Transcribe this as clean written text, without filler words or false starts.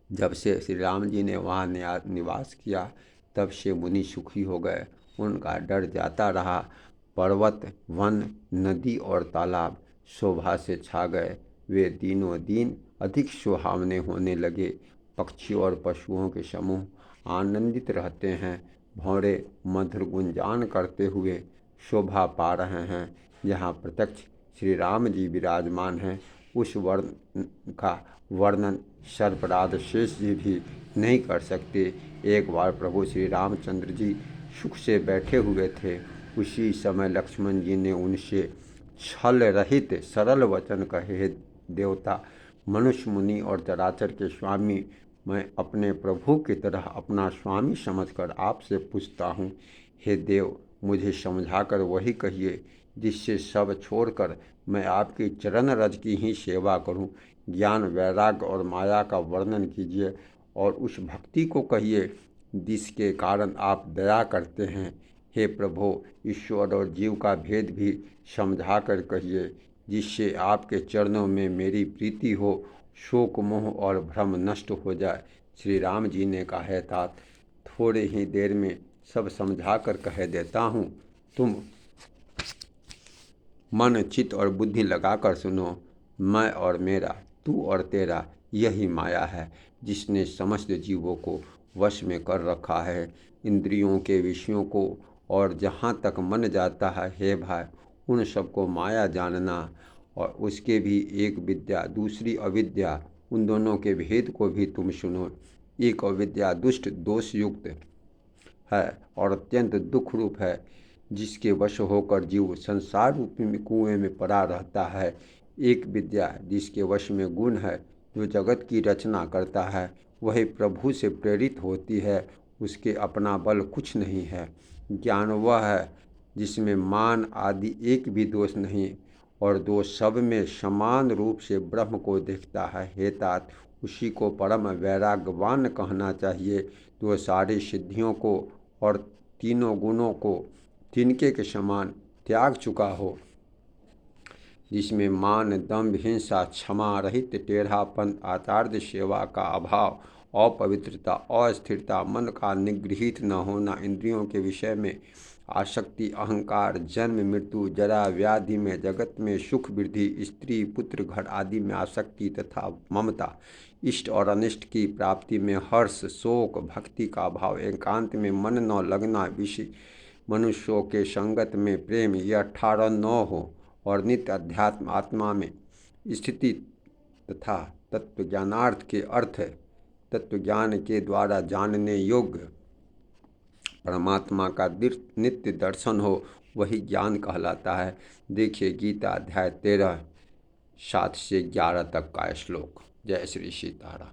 जब से श्री राम जी ने वहाँ निवास किया तब से मुनि सुखी हो गए। उनका डर जाता रहा। पर्वत, वन, नदी और तालाब शोभा से छा गए। वे दिनों दिन अधिक सुहावने होने लगे। पक्षियों और पशुओं के समूह आनंदित रहते हैं। भौरे मधुर गुंजान करते हुए शोभा पा रहे हैं। जहाँ प्रत्यक्ष श्री राम जी विराजमान हैं, उस वर्ण का वर्णन सर्पराज शेष जी भी नहीं कर सकते। एक बार प्रभु श्री रामचंद्र जी सुख से बैठे हुए थे। उसी समय लक्ष्मण जी ने उनसे छल रहित सरल वचन कहे, हे देवता, मनुष्य, मुनि और चराचर के स्वामी, मैं अपने प्रभु की तरह अपना स्वामी समझकर आपसे पूछता हूँ। हे देव, मुझे समझाकर वही कहिए जिससे सब छोड़कर मैं आपकी चरण रज की ही सेवा करूं। ज्ञान, वैराग्य और माया का वर्णन कीजिए और उस भक्ति को कहिए जिसके कारण आप दया करते हैं। हे प्रभु, ईश्वर और जीव का भेद भी समझा कर कहिए जिससे आपके चरणों में मेरी प्रीति हो, शोक, मोह और भ्रम नष्ट हो जाए। श्री राम जी ने कहा, है तात, थोड़े ही देर में सब समझा कर कह देता हूँ। तुम मन, चित्त और बुद्धि लगाकर सुनो। मैं और मेरा, तू और तेरा, यही माया है जिसने समस्त जीवों को वश में कर रखा है। इंद्रियों के विषयों को और जहाँ तक मन जाता है, हे भाई, उन सबको माया जानना। और उसके भी एक विद्या, दूसरी अविद्या, उन दोनों के भेद को भी तुम सुनो। एक अविद्या दुष्ट, दोषयुक्त है और अत्यंत दुख रूप है, जिसके वश होकर जीव संसार रूपी कुएं में पड़ा रहता है। एक विद्या जिसके वश में गुण है, जो जगत की रचना करता है, वही प्रभु से प्रेरित होती है। उसके अपना बल कुछ नहीं है। ज्ञान वह है जिसमें मान आदि एक भी दोष नहीं और दोष सब में समान रूप से ब्रह्म को देखता है। हे तात, उसी को परम वैराग्यवान कहना चाहिए, तो सारी सिद्धियों को और तीनों गुणों को तिनके के समान त्याग चुका हो, जिसमें मान, दंभ, हिंसा, क्षमा रहित टेढ़ापन, आचार्य सेवा का अभाव, अपवित्रता, अस्थिरता, मन का निगृहित न होना, इंद्रियों के विषय में आसक्ति, अहंकार, जन्म मृत्यु, जरा व्याधि में, जगत में सुख वृद्धि, स्त्री पुत्र घर आदि में आसक्ति तथा ममता, इष्ट और अनिष्ट की प्राप्ति में हर्ष, शोक, भक्ति का भाव, एकांत में मन न लगना, विषय मनुष्यों के संगत में प्रेम, ये 18 न हो और नित्य अध्यात्म आत्मा में स्थिति तथा तत्वज्ञानार्थ के अर्थ तत्वज्ञान के द्वारा जानने योग्य परमात्मा का नित्य दर्शन हो, वही ज्ञान कहलाता है। देखिए गीता अध्याय 13 7 से 11 तक का श्लोक। जय श्री सीताराम।